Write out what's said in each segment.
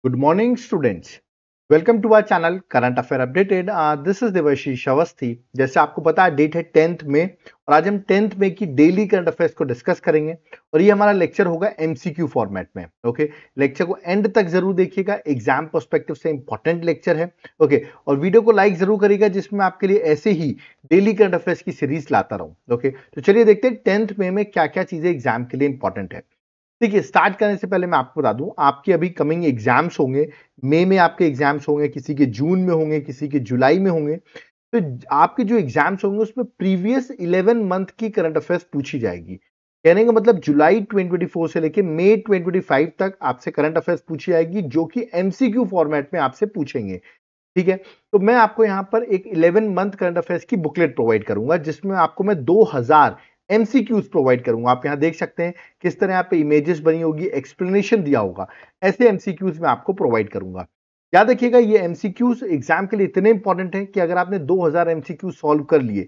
Good morning, students. Welcome to our channel current affair updated. This is Devashish Awasthi. जैसे आपको पता है डेट है 10th में और आज हम 10th में की डेली करंट अफेयर्स को डिस्कस करेंगे और ये हमारा लेक्चर होगा एमसीक्यू फॉर्मेट में। ओके, लेक्चर को एंड तक जरूर देखिएगा, एग्जाम पर्सपेक्टिव से इंपॉर्टेंट लेक्चर है। ओके, और वीडियो को लाइक जरूर करिएगा जिसमें आपके लिए ऐसे ही डेली करंट अफेयर्स की सीरीज लाता रहूं। ओके, तो चलिए देखते हैं 10th में क्या क्या चीजें एग्जाम के लिए इंपॉर्टेंट है। देखिए, स्टार्ट करने से पहले मैं आपको बता दूं, आपके अभी कमिंग एग्जाम्स होंगे। मई में आपके एग्जाम्स होंगे, किसी के जून में होंगे, किसी के जुलाई में होंगे। तो आपके जो एग्जाम्स होंगे उसमें प्रीवियस 11 मंथ की करंट अफेयर्स पूछी जाएगी। कहने का मतलब जुलाई 2024 से लेके मई 2025 तक आपसे करंट अफेयर्स पूछी जाएगी, जो कि एमसीक्यू फॉर्मेट में आपसे पूछेंगे। ठीक है, तो मैं आपको यहाँ पर एक 11 मंथ करंट अफेयर्स की बुकलेट प्रोवाइड करूंगा, जिसमें आपको मैं 2000 एमसीक्यूज प्रोवाइड करूंगा। आप यहाँ देख सकते हैं किस तरह यहाँ पे इमेजेस बनी होगी, एक्सप्लेनेशन दिया होगा। ऐसे एमसीक्यूज मैं आपको प्रोवाइड करूंगा। याद रखिएगा, ये एमसीक्यूज एग्जाम के लिए इतने इंपॉर्टेंट है कि अगर आपने 2000 एमसीक्यू सॉल्व कर लिए,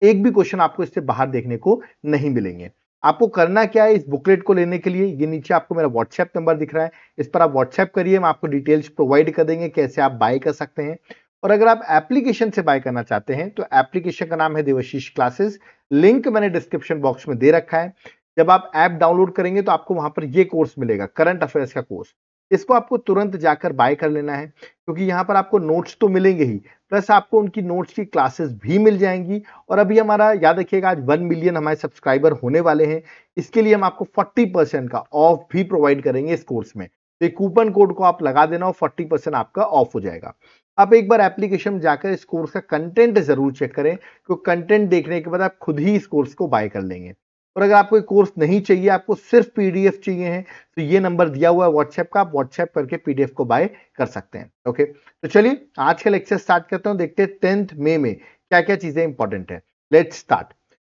एक भी क्वेश्चन आपको इससे बाहर देखने को नहीं मिलेंगे। आपको करना क्या है इस बुकलेट को लेने के लिए, ये नीचे आपको मेरा व्हाट्सएप नंबर दिख रहा है, इस पर आप व्हाट्सएप करिए, हम आपको डिटेल्स प्रोवाइड कर देंगे कैसे आप बाय कर सकते हैं। और अगर आप एप्लीकेशन से बाय करना चाहते हैं तो एप्लीकेशन का नाम है देवाशीष क्लासेस। लिंक मैंने डिस्क्रिप्शन बॉक्स में दे रखा है। जब आप ऐप डाउनलोड करेंगे तो आपको वहां पर ये कोर्स मिलेगा, करंट अफेयर्स का कोर्स। इसको आपको तुरंत जाकर बाय कर लेना है, क्योंकि यहाँ पर आपको नोट्स तो मिलेंगे ही, प्लस आपको उनकी नोट्स की क्लासेस भी मिल जाएंगी। और अभी हमारा याद रखिएगा, आज 1 मिलियन हमारे सब्सक्राइबर होने वाले हैं। इसके लिए हम आपको 40% का ऑफ भी प्रोवाइड करेंगे इस कोर्स में। तो कूपन कोड को आप लगा देना और 40% आपका ऑफ हो जाएगा। आप एक बार एप्लीकेशन में जाकर इस कोर्स का कंटेंट जरूर चेक करें, क्योंकि कंटेंट देखने के बाद आप खुद ही इस कोर्स को बाय कर लेंगे। और अगर आपको कोर्स नहीं चाहिए, आपको सिर्फ पीडीएफ चाहिए है, तो ये नंबर दिया हुआ है व्हाट्सएप का, आप व्हाट्सएप करके पीडीएफ को बाय कर सकते हैं। ओके, तो चलिए आज का लेक्चर स्टार्ट करता हूं। देखते हैं 10th मई में क्या क्या चीजें इंपॉर्टेंट है। Let's start.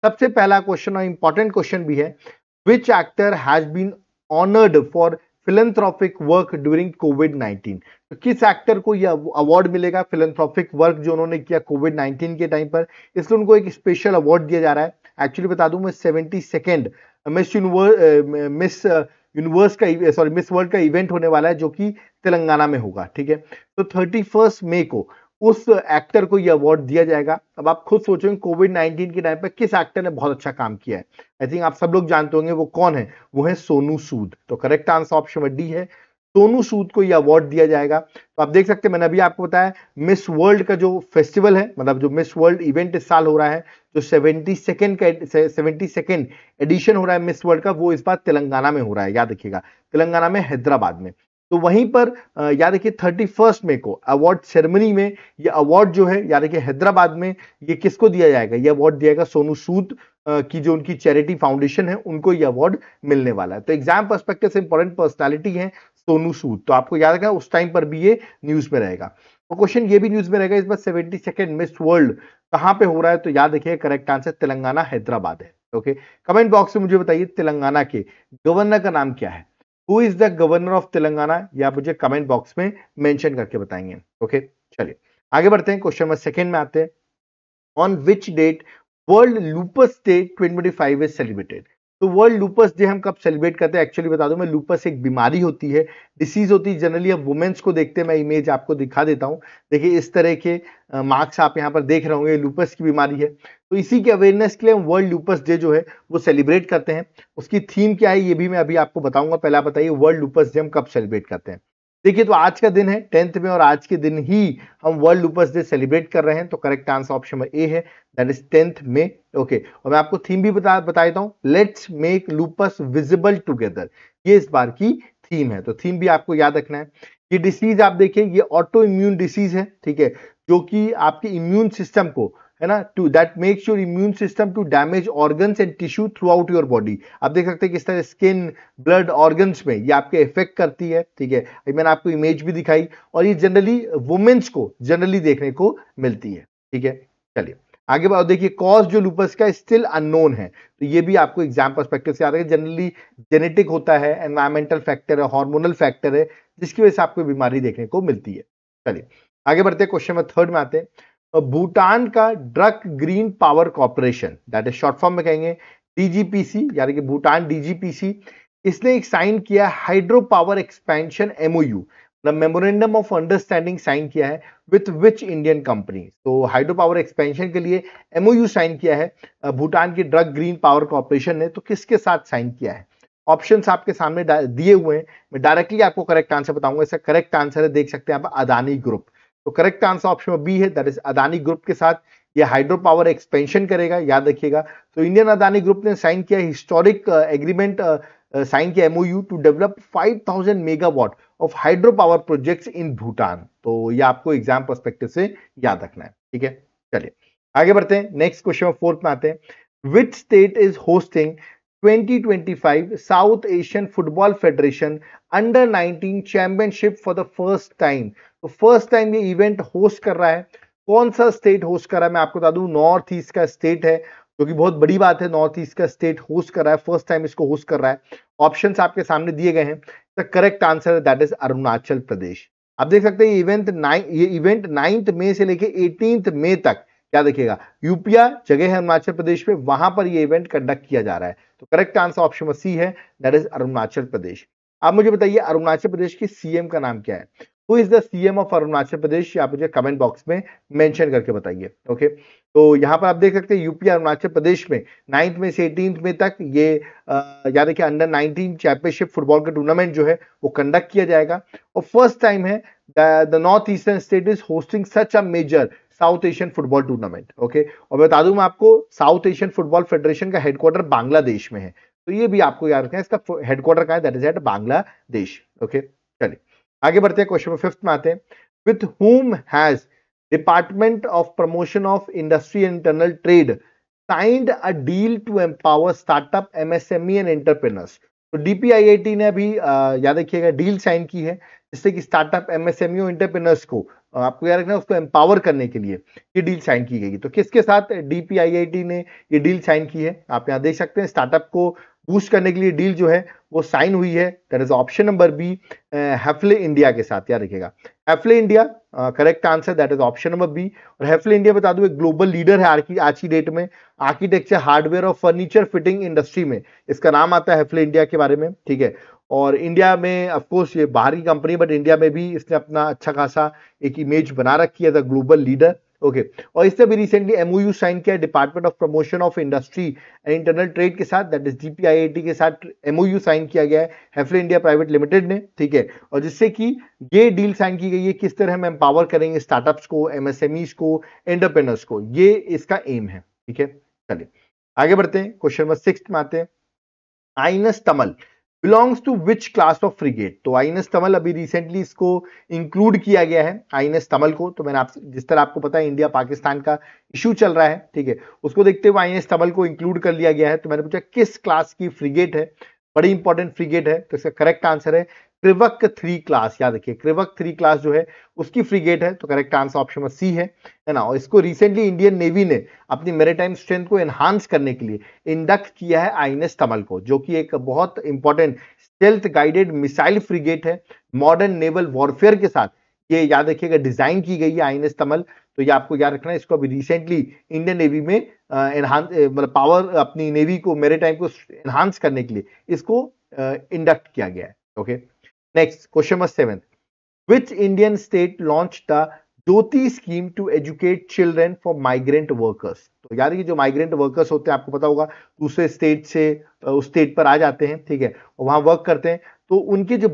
सबसे पहला क्वेश्चन और इंपॉर्टेंट क्वेश्चन भी है, which actor has been honoured for philanthropic work during कोविड-19। तो किस एक्टर को यह अवार्ड मिलेगा फिलैंथ्रोपिक वर्क जो उन्होंने किया कोविड-19 के टाइम पर, इसलिए उनको एक स्पेशल अवार्ड दिया जा रहा है। एक्चुअली बता दूं, मैं 72nd मिस वर्ल्ड का इवेंट होने वाला है, जो कि तेलंगाना में होगा। ठीक है, तो 31 मई को उस एक्टर को यह अवार्ड दिया जाएगा। अब आप खुद सोचेंगे कोविड-19 के टाइम पर किस एक्टर ने बहुत अच्छा काम किया है। आई थिंक आप सब लोग जानते होंगे वो कौन है, वो है सोनू सूद। तो करेक्ट आंसर ऑप्शन डी है, सोनू सूद को यह अवार्ड दिया जाएगा। तो आप देख सकते हैं, मैंने अभी आपको बताया मिस वर्ल्ड का जो फेस्टिवल है, मतलब जो मिस वर्ल्ड इवेंट इस साल हो रहा है, जो 72nd एडिशन हो रहा है मिस वर्ल्ड का, वो इस बार तेलंगाना में हो रहा है। याद रखिएगा, तेलंगाना में, हैदराबाद में। तो वहीं पर याद रखिए 31 मई को अवार्ड सेरेमनी में ये अवार्ड जो है, याद रखिए हैदराबाद में, ये किसको दिया जाएगा, ये अवार्ड दिया जाएगा सोनू सूद की जो उनकी चैरिटी फाउंडेशन है, उनको ये अवार्ड मिलने वाला है। तो एग्जाम पर्सपेक्टिव से इंपॉर्टेंट पर्सनालिटी है सोनू सूद, तो आपको याद रखना उस टाइम पर भी ये न्यूज में रहेगा। तो क्वेश्चन ये भी न्यूज में रहेगा, इस बार 72nd मिस वर्ल्ड कहां पे हो रहा है, तो याद रखिए करेक्ट आंसर तेलंगाना हैदराबाद है। ओके, कमेंट बॉक्स में मुझे बताइए तेलंगाना के गवर्नर का नाम क्या है। Who is the governor of Telangana, या मुझे कमेंट बॉक्स में मेंशन करके बताएंगे। ओके, चलिए आगे बढ़ते हैं, क्वेश्चन नंबर सेकंड में आते हैं। On which date World Lupus Day 2025 is celebrated. तो वर्ल्ड लूपस डे हम कब सेलिब्रेट करते हैं, एक्चुअली बता दूं मैं, लूपस एक बीमारी होती है, डिसीज होती है, जनरली अब वुमेन्स को देखते हैं। मैं इमेज आपको दिखा देता हूं, देखिए इस तरह के मार्क्स आप यहां पर देख रहे होंगे, लूपस की बीमारी है। तो इसी के अवेयरनेस के लिए हम वर्ल्ड लूपस डे जो है वो सेलिब्रेट करते हैं। उसकी थीम क्या है ये भी मैं अभी आपको बताऊंगा। पहले आप बताइए वर्ल्ड लूपस डे हम कब सेलिब्रेट करते हैं। देखिए, तो आज का दिन है 10th में, और आज के दिन ही हम वर्ल्ड लूपस डे सेलिब्रेट कर रहे हैं। तो correct answer option number A है, दैट इज 10th में। ओके, और मैं आपको थीम भी बता देता हूं, let's make lupus visible together, ये इस बार की थीम है। तो थीम भी आपको याद रखना है। ये डिसीज आप देखिए, ये ऑटो इम्यून डिसीज है, ठीक है, जो कि आपके इम्यून सिस्टम को, है ना, to that makes your immune system to damage organs and tissue throughout your body. आप देख सकते हैं किस तरह स्किन, ब्लड, ऑर्गन्स में ये आपके इफेक्ट करती है। ठीक है, मैंने आपको इमेज भी दिखाई, और ये जनरली वुमेन्स को जनरली देखने को मिलती है। ठीक है, चलिए आगे बढ़ो। देखिए, कॉज जो लूपस का स्टिल अननोन है, तो ये भी आपको एग्जाम पर्सपेक्टिव से याद है। जनरली जेनेटिक होता है, एनवायरमेंटल फैक्टर है, हार्मोनल फैक्टर है, जिसकी वजह से आपको बीमारी देखने को मिलती है। चलिए आगे बढ़ते हैं, क्वेश्चन नंबर थर्ड में आते हैं। भूटान का drug green power corporation, that is short form में कहेंगे डीजीपीसी, यानी कि भूटान डीजीपीसी, इसने एक साइन किया hydro power expansion MOU. Memorandum of understanding sign किया है विथ विच इंडियन कंपनी? तो हाइड्रो पावर एक्सपेंशन के लिए एमओयू साइन किया है भूटान की ड्रग ग्रीन पावर कॉर्पोरेशन ने, तो किसके साथ साइन किया है? ऑप्शंस आपके सामने दिए हुए हैं, मैं डायरेक्टली आपको करेक्ट आंसर बताऊंगा। इसका करेक्ट आंसर है, देख सकते हैं आप, अदानी ग्रुप। तो करेक्ट आंसर ऑप्शन बी है, दैट इज अदानी ग्रुप के साथ ये हाइड्रो पावर एक्सपेंशन करेगा, याद रखिएगा। तो इंडियन अदानी ग्रुप ने साइन किया हिस्टोरिक एग्रीमेंट, साइन किया MOU to develop 5000 megawatt of hydro power projects in Bhutan. तो ये आपको एग्जाम पर्सपेक्टिव से याद रखना है, ठीक है। चलिए आगे बढ़ते हैं, नेक्स्ट क्वेश्चन फोर्थ में आते हैं। Which state is hosting 2025 south Asian football federation under 19 championship for the first time? तो फर्स्ट टाइम ये इवेंट होस्ट कर रहा है, कौन सा स्टेट होस्ट कर रहा है? मैं आपको बता दूं नॉर्थ ईस्ट का स्टेट है, जो कि बहुत बड़ी बात है, नॉर्थ ईस्ट का स्टेट होस्ट कर रहा है, फर्स्ट टाइम इसको होस्ट कर रहा है। ऑप्शंस आपके सामने दिए गए हैं, the correct answer that is Arunachal Pradesh. आप देख सकते हैं ये इवेंट 9 मई से लेके 18 मई तक, क्या देखिएगा, यूपिया जगह है अरुणाचल प्रदेश में, वहां पर ये इवेंट कंडक्ट किया जा रहा है। तो करेक्ट आंसर ऑप्शन सी है, दैट इज अरुणाचल प्रदेश। आप मुझे बताइए अरुणाचल प्रदेश की सीएम का नाम क्या है? Who is the CM of Arunachal Pradesh? आप मुझे कमेंट बॉक्स में मेंशन करके बताइए। ओके, तो यहां पर आप देख सकते हैं यूपी अरुणाचल प्रदेश में 9 मई से 18 मई तक ये याद रखिए अंडर 19 चैंपियनशिप फुटबॉल का टूर्नामेंट जो है वो कंडक्ट किया जाएगा। और फर्स्ट टाइम है the north eastern state is hosting such a major south Asian football tournament. Okay, और बता दूं मैं आपको, साउथ एशियन फुटबॉल फेडरेशन का हेडक्वार्टर बांग्लादेश में है, तो ये भी आपको याद रखना है, इसका हेडक्वार्टर कहां है? That is at Bangladesh. Okay, चलिए आगे बढ़ते हैं, क्वेश्चन नंबर 5 में आते हैं। With whom has Department of Promotion of Industry and Internal Trade signed a deal to empower startup, MSME and entrepreneurs? तो डीपीआईआईटी ने अभी याद रखिएगा डील साइन की है, जिससे कि स्टार्टअप, एमएसएमई और एंटरप्रेन्योर्स को आपको याद रखना है, उसको एम्पावर करने के लिए ये डील साइन की गई। तो किसके साथ डीपीआईआईटी ने ये डील साइन की है? आप यहाँ देख सकते हैं, स्टार्टअप को बूस्ट करने के लिए डील जो है वो साइन हुई है, that is option number B, Hafele India के साथ, याद रखिएगा Hafele India, correct answer that is option number B. और हैफले इंडिया बता दूं एक ग्लोबल लीडर है आज की डेट में आर्किटेक्चर, हार्डवेयर और फर्नीचर फिटिंग इंडस्ट्री में, इसका नाम आता है हैफले इंडिया के बारे में, ठीक है। और इंडिया में ऑफकोर्स ये बाहर की कंपनी, बट इंडिया में भी इसने अपना अच्छा खासा एक इमेज बना रखी है, द ग्लोबल लीडर। ओके, और इससे भी रिसेंटली एमओयू साइन किया department of promotion of industry and internal trade के साथ, दैट इज डीपीआईआईटी के साथ एमओयू साइन किया गया है हैफले इंडिया प्राइवेट लिमिटेड ने, ठीक है। और जिससे कि ये डील साइन की गई है, किस तरह हम एम्पावर करेंगे स्टार्टअप्स को, एमएसएमईज को, एंटरप्रेन्योर्स को, ये इसका एम है, ठीक है। चलिए आगे बढ़ते हैं, क्वेश्चन नंबर 6 में आते हैं। INS Tamal belongs to which class of frigate? तो आईएनएस तमल अभी रिसेंटली इसको इंक्लूड किया गया है, आईएनएस तमल को। तो मैंने आपसे, जिस तरह आपको पता है इंडिया पाकिस्तान का इशू चल रहा है, ठीक है, उसको देखते हुए आईएनएस तमल को इंक्लूड कर लिया गया है। तो मैंने पूछा किस क्लास की फ्रिगेट है, बड़ी इंपॉर्टेंट फ्रिगेट है, तो इसका करेक्ट आंसर है क्रिवक 3 क्लास। याद रखिए क्रिवक 3 क्लास जो है उसकी फ्रिगेट है, तो करेक्ट आंसर ऑप्शन में सी है ना। और इसको रिसेंटली इंडियन नेवी ने अपनी मैरीटाइम स्ट्रेंथ को एनहांस करने के लिए इंडक्ट किया है आईएनएस तमल को, जो कि एक बहुत important stealth guided missile frigate है, मॉडर्न नेवल वॉरफेयर के साथ ये याद रखिएगा डिजाइन की गई है आईएनएस तमल। तो ये आपको याद रखना है, इसको अभी रिसेंटली इंडियन नेवी में एनहांस, मतलब पावर, अपनी नेवी को, मैरीटाइम को एनहांस करने के लिए इसको इंडक्ट किया गया है। Okay, next question number 7, which Indian state launch the Jyoti scheme to educate children for migrant workers? तो यार ये जो माइग्रेंट वर्कर्स होते हैं, आपको पता होगा दूसरे स्टेट से उस स्टेट पर आ जाते हैं, ठीक है, और वहां वर्क करते हैं। तो उनके जो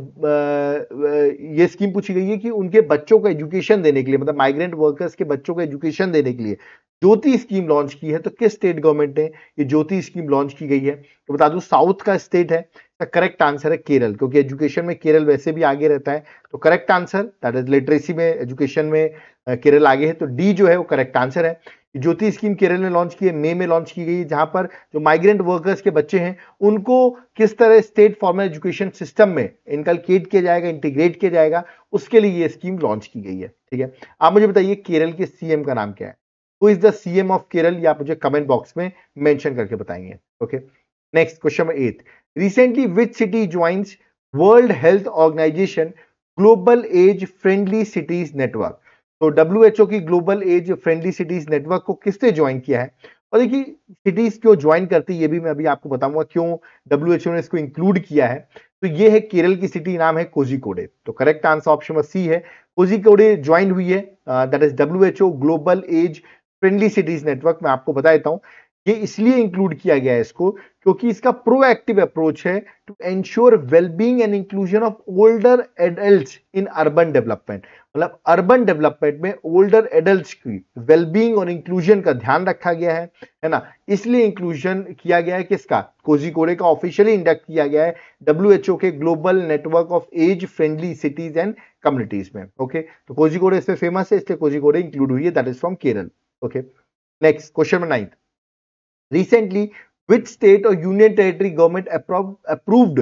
ये स्कीम पूछी गई है कि उनके बच्चों को एजुकेशन देने के लिए, मतलब माइग्रेंट वर्कर्स के बच्चों को एजुकेशन देने के लिए ज्योति स्कीम लॉन्च की है। तो किस स्टेट गवर्नमेंट ने ये ज्योति स्कीम लॉन्च की गई है? तो बता दूं साउथ का स्टेट है, करेक्ट आंसर है केरल, क्योंकि एजुकेशन में केरल वैसे भी आगे रहता है। तो correct answer that is literacy में, एजुकेशन में केरल आगे है, तो डी जो है वो करेक्ट आंसर है। ज्योति स्कीम केरल ने लॉन्च की है, मई में लॉन्च की गई है, जहां पर जो माइग्रेंट वर्कर्स के बच्चे हैं उनको किस तरह स्टेट फॉर्मल एजुकेशन सिस्टम में इनकलकेट किया जाएगा, इंटीग्रेट किया जाएगा, उसके लिए ये स्कीम लॉन्च की गई है, ठीक है। आप मुझे बताइए केरल के सीएम का नाम क्या है? Who is the CM of Kerala? ये आप मुझे कमेंट बॉक्स में मेंशन करके बताएंगे। Okay, next question number 8, recently which city joins world health organization global age friendly cities network? तो डब्ल्यूएचओ की global age friendly cities network को किसने ज्वाइन किया है? और देखिए सिटीज क्यों ज्वाइन करती है ये भी मैं अभी आपको बताऊंगा, क्यों डब्ल्यूएचओ ने इसको इंक्लूड किया है। तो ये है केरल की सिटी, नाम है कोझिकोडे। तो correct answer option number C है, कोझिकोडे ज्वाइन हुई है, that is WHO global age friendly cities network. मैं आपको बता देता हूं, ये इसलिए इंक्लूड किया गया है इसको क्योंकि इसका प्रोएक्टिव अप्रोच है to ensure wellbeing and inclusion of older adults in urban development. मतलब अर्बन डेवलपमेंट में ओल्डर एडल्ट्स की वेलबींग और इंक्लूजन का ध्यान रखा गया है ना। इसलिए इंक्लूजन किया गया है किसका, कोझिकोडे का ऑफिशियली इंडक्ट किया गया है WHO के global network of age friendly cities and communities में। ओके, तो कोझिकोडे इसमें फेमस है, इसलिए कोझिकोडे इंक्लूड हुई है, that is from Kerala. Okay, next question number 9, recently which state or union territory government approved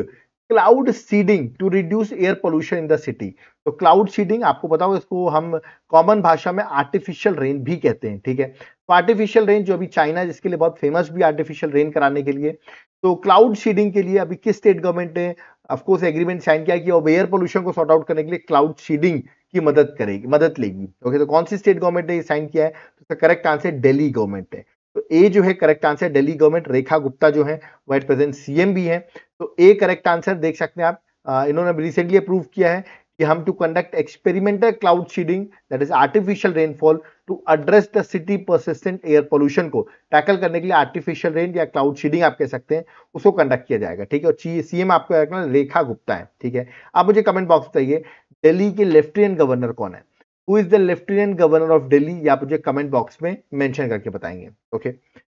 cloud seeding to reduce air pollution in the city? तो cloud seeding आपको पता होगा, इसको हम कॉमन भाषा में आर्टिफिशियल रेन भी कहते हैं, ठीक है। तो आर्टिफिशियल रेन जो अभी चाइना जिसके लिए बहुत फेमस भी आर्टिफिशियल रेन कराने के लिए, तो क्लाउड सीडिंग के लिए अभी किस स्टेट गवर्नमेंट ने ऑफकोर्स एग्रीमेंट साइन किया कि अब एयर पोल्यूशन को सॉर्ट आउट करने के लिए क्लाउड सीडिंग की मदद लेगी। ओके, तो कौन सी स्टेट गवर्नमेंट ने साइन किया है? तो इसका करेक्ट आंसर दिल्ली गवर्नमेंट है। तो ए जो है correct answer Delhi government, Rekha Gupta जो है वो एट प्रेजेंट CM भी है। तो ए करेक्ट आंसर देख सकते हैं आप। इन्होंने रिसेंटली अप्रूव किया है कि हम to conduct experimental cloud seeding that is artificial rainfall to address the city persistent air pollution को टैकल करने के लिए आर्टिफिशियल रेन या क्लाउड सीडिंग आप कह सकते हैं, उसको कंडक्ट किया जाएगा, ठीक है। और CM आपको रेखा गुप्ता है, ठीक है। आप मुझे कमेंट बॉक्स बताइए दिल्ली के लेफ्टिनेंट गवर्नर कौन है? Who is the lieutenant governor of Delhi, या मुझे कमेंट बॉक्स में मेंशन करके बताएंगे। Okay,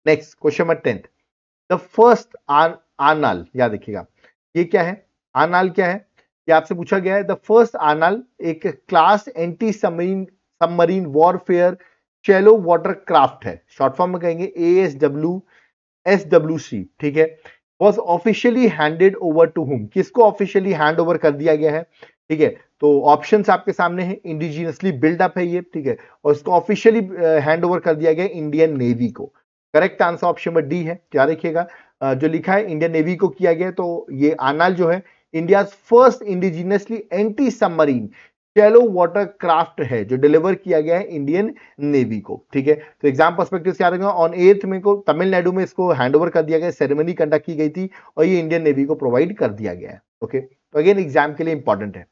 next question number 10, the first आर्नाल, याद रखिएगा ये क्या है, आर्नाल क्या है, ये आपसे पूछा गया है। द फर्स्ट आर्नाल एक class anti submarine warfare shallow water craft है, शॉर्ट फॉर्म में कहेंगे SWC, ठीक है। Was officially handed over to whom, किसको ऑफिशियली हैंड ओवर कर दिया गया है, ठीक है। तो ऑप्शंस आपके सामने हैं, इंडिजिनियसली बिल्डअप है ये, ठीक है, और इसको ऑफिशियली हैंड ओवर कर दिया गया इंडियन नेवी को। Correct answer option number D है। क्या देखिएगा जो लिखा है इंडियन नेवी को किया गया, तो ये आर्नाल जो है India first indigenously anti submarine shallow water craft है जो डिलीवर किया गया है इंडियन नेवी को, ठीक है। तो एग्जाम पर्सपेक्टिव से याद रखना, ऑन 8 मई को तमिलनाडु में इसको हैंडओवर कर दिया गया, सेरेमनी कंडक्ट की गई थी और ये इंडियन नेवी को प्रोवाइड कर दिया गया है। ओके, तो अगेन एग्जाम के लिए इंपॉर्टेंट है।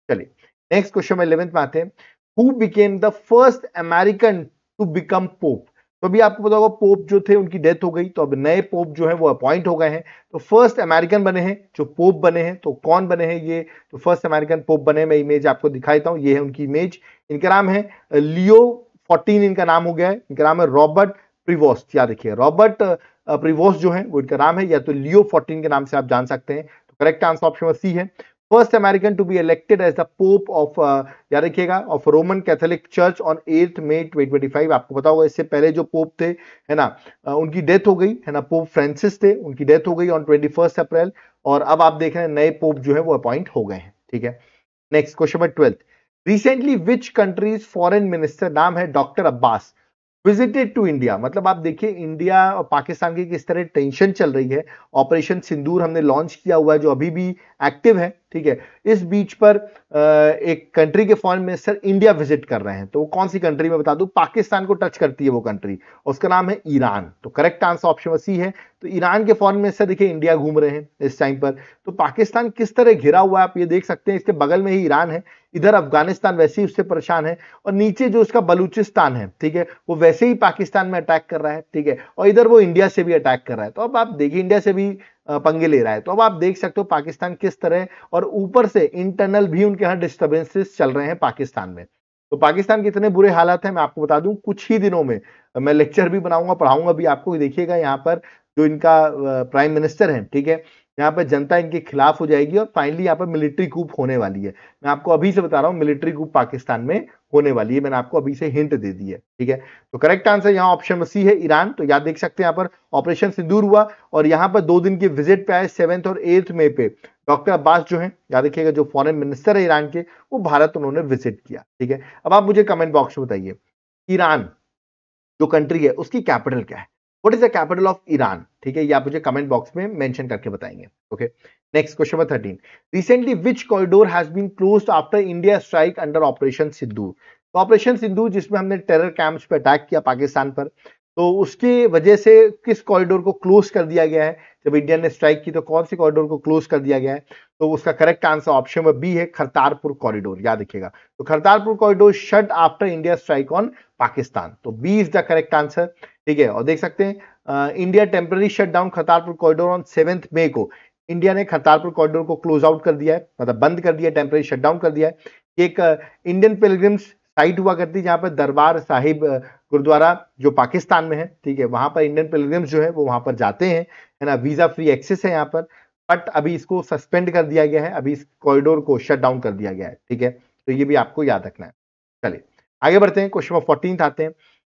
चलिए नेक्स्ट क्वेश्चन में 11th में आते हैं, who became the first American to become pope. तो अभी आपको पता होगा पोप जो थे उनकी डेथ हो गई, तो अब नए पोप जो है वो अपॉइंट हो गए हैं। तो फर्स्ट अमेरिकन बने हैं जो पोप बने हैं, तो कौन बने हैं ये, तो फर्स्ट अमेरिकन पोप बने, मैं इमेज आपको दिखाता हूं, ये है उनकी इमेज। इनका नाम है लियो 14 इनका नाम हो गया है, इनका नाम है रॉबर्ट प्रिवोस्ट। याद रखिए रॉबर्ट प्रिवोस्ट जो है वो इनका नाम है, या तो लियो 14 के नाम से आप जान सकते हैं। तो करेक्ट आंसर ऑप्शन सी है, first American to be elected as the pope of, याद रखिएगा, of Roman Catholic church on 8 May 2025। आपको पता होगा इससे पहले जो पोप थे है ना, उनकी डेथ हो गई है ना, पोप फ्रांसिस थे, उनकी डेथ हो गई ऑन 21 अप्रैल, और अब आप देख रहे हैं नए पोप जो है वो अपॉइंट हो गए हैं, ठीक है। Next question number 12, recently which countries foreign minister, नाम है doctor Abbas, visited to India. मतलब आप देखिए इंडिया और पाकिस्तान की किस तरह टेंशन चल रही है, ऑपरेशन सिंदूर हमने लॉन्च किया हुआ है जो अभी भी एक्टिव है, ठीक है। इस बीच पर एक कंट्री के फॉरेन मिनिस्टर इंडिया विजिट कर रहे हैं, तो वो कौन सी कंट्री में बता दूं, पाकिस्तान को टच करती है वो कंट्री, उसका नाम है ईरान। तो करेक्ट आंसर ऑप्शन सी है। तो ईरान के फॉरेन मिनिस्टर देखिए इंडिया घूम रहे हैं इस टाइम पर, तो पाकिस्तान किस तरह घिरा हुआ है आप ये देख सकते हैं, इसके बगल में ही ईरान है, इधर अफगानिस्तान वैसे ही उससे परेशान है, और नीचे जो उसका बलूचिस्तान है, ठीक है, वो वैसे ही पाकिस्तान में अटैक कर रहा है, ठीक है, और इधर वो इंडिया से भी अटैक कर रहा है। तो अब आप देखिए इंडिया से भी पंगे ले रहा है, तो अब आप देख सकते हो पाकिस्तान किस तरह, और ऊपर से इंटरनल भी उनके यहाँ डिस्टर्बेंसेस चल रहे हैं पाकिस्तान में। तो पाकिस्तान के इतने बुरे हालात हैं, मैं आपको बता दूं कुछ ही दिनों में मैं लेक्चर भी बनाऊंगा, पढ़ाऊंगा भी आपको। देखिएगा यहाँ पर जो इनका प्राइम मिनिस्टर है, ठीक है, यहाँ पर जनता इनके खिलाफ हो जाएगी और फाइनली यहाँ पर मिलिट्री कूप होने वाली है। मैं आपको अभी से बता रहा हूँ मिलिट्री कूप पाकिस्तान में होने वाली है, मैंने आपको अभी से हिंट दे दी है, ठीक है। तो करेक्ट आंसर यहाँ ऑप्शन सी है ईरान। तो याद देख सकते हैं यहाँ पर ऑपरेशन सिंदूर हुआ और यहाँ पर 2 दिन के विजिट पे आए 7 और 8 मई पे डॉक्टर अब्बास जो है, याद रखिएगा जो फॉरेन मिनिस्टर है ईरान के, वो भारत उन्होंने विजिट किया, ठीक है। अब आप मुझे कमेंट बॉक्स में बताइए ईरान जो कंट्री है उसकी कैपिटल क्या है, what is the capital of Iran, ठीक है, ये आप मुझे कमेंट बॉक्स में मेंशन करके बताएंगे। Okay, next question number 13, recently which corridor has been closed after India strike under operation Sindoor. तो ऑपरेशन सिंदूर जिसमें हमने टेरर कैंप्स पे अटैक किया पाकिस्तान पर, तो उसकी वजह से किस कॉरिडोर को क्लोज कर दिया गया है? जब इंडिया ने स्ट्राइक की तो कौन सी कॉरिडोर को क्लोज कर दिया गया है? तो उसका करेक्ट आंसर ऑप्शन में बी है, करतारपुर कॉरिडोर। याद रखिएगा, तो Kartarpur corridor shut after India strike on Pakistan, तो B is the correct answer. ठीक है, और देख सकते हैं India temporary shut down Kartarpur corridor on 7 मई को इंडिया ने करतारपुर कॉरिडोर को क्लोज आउट कर दिया है, मतलब बंद कर दिया, टेम्पररी शट डाउन कर दिया है। एक इंडियन पिलग्रिम्स साइट हुआ करती है जहां पर दरबार साहिब गुरुद्वारा जो पाकिस्तान में है, ठीक है, वहां पर इंडियन पिलग्रिम्स जो है वो वहां पर जाते हैं, है ना, वीजा फ्री एक्सेस है यहाँ पर। बट अभी इसको सस्पेंड कर दिया गया है, अभी इस कॉरिडोर को शट डाउन कर दिया गया है। ठीक है, तो ये भी आपको याद रखना है। चलिए आगे बढ़ते हैं, क्वेश्चन नंबर 14 आते हैं।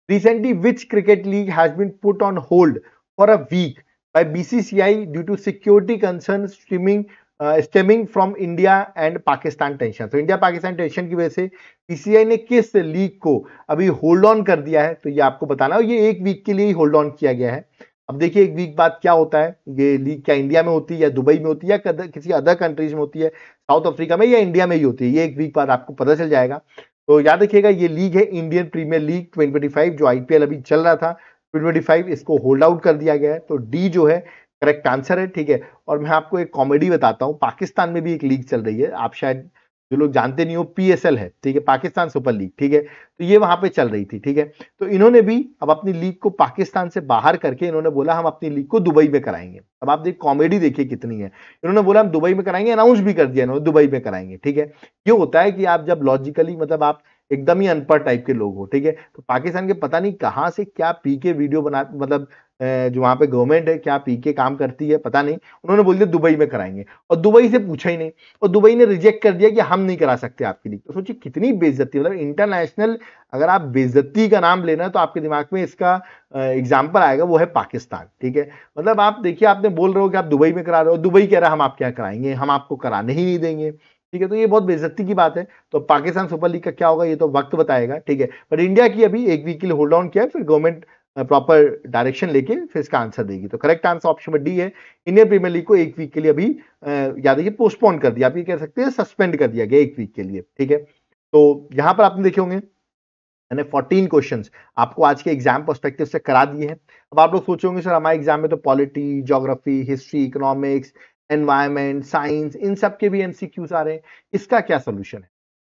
Recently which cricket league has been put on hold for a week by BCCI due to security concern stemming from India and Pakistan tension. तो इंडिया पाकिस्तान टेंशन की वजह से बीसीसीआई ने किस लीग को अभी होल्ड ऑन कर दिया है? तो ये आपको बताना है, ये एक वीक के लिए ही होल्ड ऑन किया गया है। अब देखिए एक वीक बाद क्या होता है, ये लीग क्या इंडिया में होती है या दुबई में होती है या किसी अदर कंट्रीज में होती है, साउथ अफ्रीका में या इंडिया में ही होती है, ये एक वीक बाद आपको पता चल जाएगा। तो याद रखिएगा ये लीग है इंडियन प्रीमियर लीग 2025, जो आईपीएल अभी चल रहा था 2025, इसको होल्ड आउट कर दिया गया है। तो डी जो है करेक्ट आंसर है। ठीक है, और मैं आपको एक कॉमेडी बताता हूँ, पाकिस्तान में भी एक लीग चल रही है, आप शायद जो लोग जानते नहीं हो, पीएसएल है, ठीक है, पाकिस्तान सुपर लीग। ठीक है, तो ये वहां पे चल रही थी। ठीक है, तो इन्होंने भी अब अपनी लीग को पाकिस्तान से बाहर करके इन्होंने बोला हम अपनी लीग को दुबई में कराएंगे। अब आप देख कॉमेडी देखिए कितनी है, इन्होंने बोला हम दुबई में कराएंगे, अनाउंस भी कर दिया इन्होंने दुबई में कराएंगे। ठीक है, ये होता है कि आप जब लॉजिकली मतलब आप एकदम ही अनपढ़ टाइप के लोग हो, ठीक है, तो पाकिस्तान के पता नहीं कहां से क्या पी के वीडियो बना, मतलब जो वहां पे गवर्नमेंट है क्या पी के काम करती है पता नहीं, उन्होंने बोल दिया दुबई में कराएंगे और दुबई से पूछा ही नहीं, और दुबई ने रिजेक्ट कर दिया कि हम नहीं करा सकते आपकी लीग। तो सोचिए कितनी बेइज्जती, मतलब इंटरनेशनल अगर आप बेइज्जती का नाम लेना तो आपके दिमाग में इसका एग्जाम्पल आएगा, वो है पाकिस्तान। ठीक है, मतलब आप देखिए आपने बोल रहे हो कि आप दुबई में करा रहे हो, दुबई कह रहा है हम आप क्या कराएंगे, हम आपको कराने ही नहीं देंगे। ठीक है, तो ये बहुत बेइज्जती की बात है। तो पाकिस्तान सुपर लीग का क्या होगा ये तो वक्त बताएगा। ठीक है, पर इंडिया की अभी एक वीक के लिए होल्ड ऑन किया है, फिर गवर्नमेंट प्रॉपर डायरेक्शन लेके फिर इसका आंसर देगी। तो करेक्ट आंसर ऑप्शन में डी है, इंडियन प्रीमियर लीग को एक वीक के लिए अभी याद रखिए पोस्टपोन कर दिया, आप ये कह सकते हैं सस्पेंड कर दिया गया एक वीक के लिए। ठीक है, तो यहां पर आपने देखे होंगे मैंने 14 क्वेश्चंस आपको आज के एग्जाम पर्सपेक्टिव से करा दिए हैं। अब आप लोग सोचोगे सर हमारे एग्जाम में तो polity, geography, history, economics, environment, science, इन सब के भी एमसीक्यूज आ रहे हैं, इसका क्या सोल्यूशन है?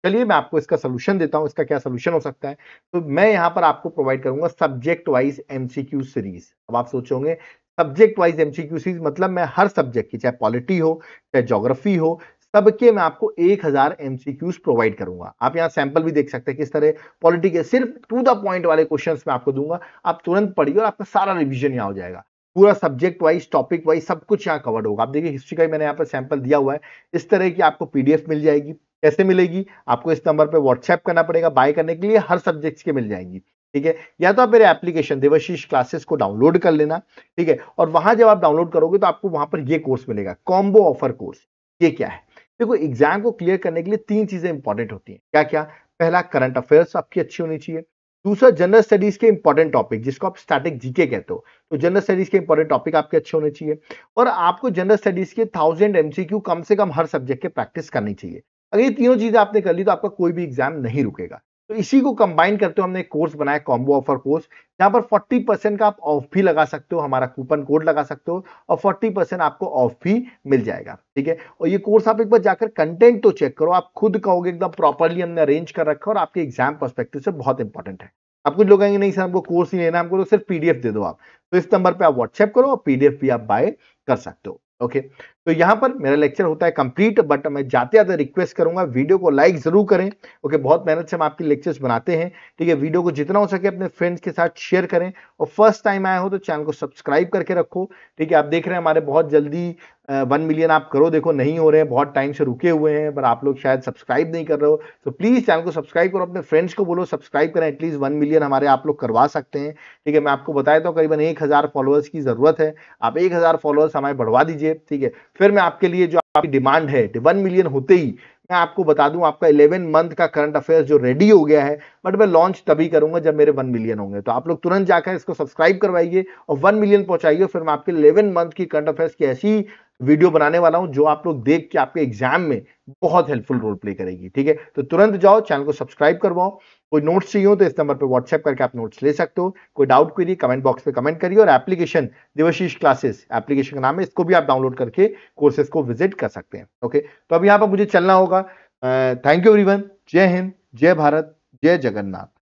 चलिए मैं आपको इसका सोल्यूशन देता हूं, इसका क्या सोल्यूशन हो सकता है। तो मैं यहां पर आपको प्रोवाइड करूंगा सब्जेक्ट वाइज एमसीक्यू सीरीज। अब आप सोचोगे सब्जेक्ट वाइज एमसीक्यू सीरीज मतलब मैं हर सब्जेक्ट की, चाहे पॉलिटी हो चाहे ज्योग्राफी हो, सबके मैं आपको 1000 एमसीक्यूज प्रोवाइड करूंगा। आप यहां सैंपल भी देख सकते हैं किस तरह पॉलिटी के सिर्फ टू द पॉइंट वाले क्वेश्चंस मैं आपको दूंगा, आप तुरंत पढ़िए और आपका सारा रिवीजन यहां हो जाएगा। पूरा सब्जेक्ट वाइज टॉपिक वाइज सब कुछ यहाँ कवर्ड होगा। आप देखिए हिस्ट्री का भी मैंने यहाँ पर सैंपल दिया हुआ है, इस तरह की आपको पीडीएफ मिल जाएगी। कैसे मिलेगी? आपको इस नंबर पे व्हाट्सएप करना पड़ेगा, बाय करने के लिए हर सब्जेक्ट के मिल जाएंगी। ठीक है, या तो आप मेरे एप्लीकेशन देवाशीष क्लासेस को डाउनलोड कर लेना। ठीक है, और वहां जब आप डाउनलोड करोगे तो आपको वहां पर ये कोर्स मिलेगा, कॉम्बो ऑफर कोर्स। ये क्या है? देखो एग्जाम को क्लियर करने के लिए 3 चीजें इंपॉर्टेंट होती हैं। क्या क्या? पहला करंट अफेयर्स आपकी अच्छी होनी चाहिए, दूसरा जनरल स्टडीज के इंपॉर्टेंट टॉपिक जिसको आप स्टैटिक जीके कहते हो, तो जनरल स्टडीज के इंपॉर्टेंट टॉपिक आपके अच्छे होने चाहिए, और आपको जनरल स्टडीज के 1000 एमसीक्यू कम से कम हर सब्जेक्ट के प्रैक्टिस करनी चाहिए। अगर ये तीनों चीजें आपने कर ली तो आपका कोई भी एग्जाम नहीं रुकेगा। तो इसी को कंबाइन करते हुए हमने एक कोर्स बनाया, कॉम्बो ऑफर कोर्स, जहां पर 40% का आप ऑफ भी लगा सकते हो, हमारा कूपन कोड लगा सकते हो और 40% आपको ऑफ भी मिल जाएगा। ठीक है, और ये कोर्स आप एक बार जाकर कंटेंट तो चेक करो, आप खुद कहोगे एकदम प्रॉपरली हमने अरेंज कर रखा है और आपके एग्जाम पर्सपेक्टिव से बहुत इंपॉर्टेंट है। अब कुछ लोग कहेंगे नहीं सर हमको कोर्स नहीं लेना, हमको तो सिर्फ पीडीएफ दे दो आप, तो इस नंबर पे आप व्हाट्सएप करो और पीडीएफ भी आप बाय कर सकते हो। ओके, तो यहां पर मेरा लेक्चर होता है कंप्लीट, बट मैं जाते जाते रिक्वेस्ट करूंगा वीडियो को लाइक जरूर करें। ओके, बहुत मेहनत से हम आपके लेक्चर्स बनाते हैं। ठीक है, वीडियो को जितना हो सके अपने फ्रेंड्स के साथ शेयर करें, और फर्स्ट टाइम आए हो तो चैनल को सब्सक्राइब करके रखो। ठीक है, आप देख रहे हैं हमारे बहुत जल्दी 1 मिलियन आप करो, देखो नहीं हो रहे हैं, बहुत टाइम से रुके हुए हैं, पर आप लोग शायद सब्सक्राइब नहीं कर रहे हो, तो प्लीज चैनल को सब्सक्राइब करो, अपने फ्रेंड्स को बोलो सब्सक्राइब करें, एटलीस्ट 1 मिलियन हमारे आप लोग करवा सकते हैं। ठीक है, मैं आपको बताया तो करीबन 1000 फॉलोअर्स की जरूरत है, आप 1000 फॉलोअर्स हमारे बढ़वा दीजिए। ठीक है, फिर मैं आपके लिए जो आपकी डिमांड है 1 मिलियन होते ही मैं आपको बता दूं आपका 11 मंथ का करंट अफेयर्स जो रेडी हो गया है, बट मैं लॉन्च तभी करूंगा जब मेरे 1 मिलियन होंगे। तो आप लोग तुरंत जाकर इसको सब्सक्राइब करवाइए और 1 मिलियन पहुंचाइए, फिर मैं आपके 11 मंथ की करंट अफेयर्स की ऐसी वीडियो बनाने वाला हूं जो आप लोग देख के आपके एग्जाम में बहुत हेल्पफुल रोल प्ले करेगी। ठीक है, तो तुरंत जाओ, चैनल को सब्सक्राइब करवाओ। कोई नोट्स चाहिए हो तो इस नंबर पे व्हाट्सएप करके आप नोट्स ले सकते हो। कोई डाउट क्वेरी कमेंट बॉक्स पे कमेंट करिए, और एप्लीकेशन देवाशीष क्लासेस एप्लीकेशन का नाम है, इसको भी आप डाउनलोड करके कोर्सेज को विजिट कर सकते हैं। ओके, तो अब यहाँ पर मुझे चलना होगा। Thank you everyone. जय हिंद, जय भारत, जय जगन्नाथ।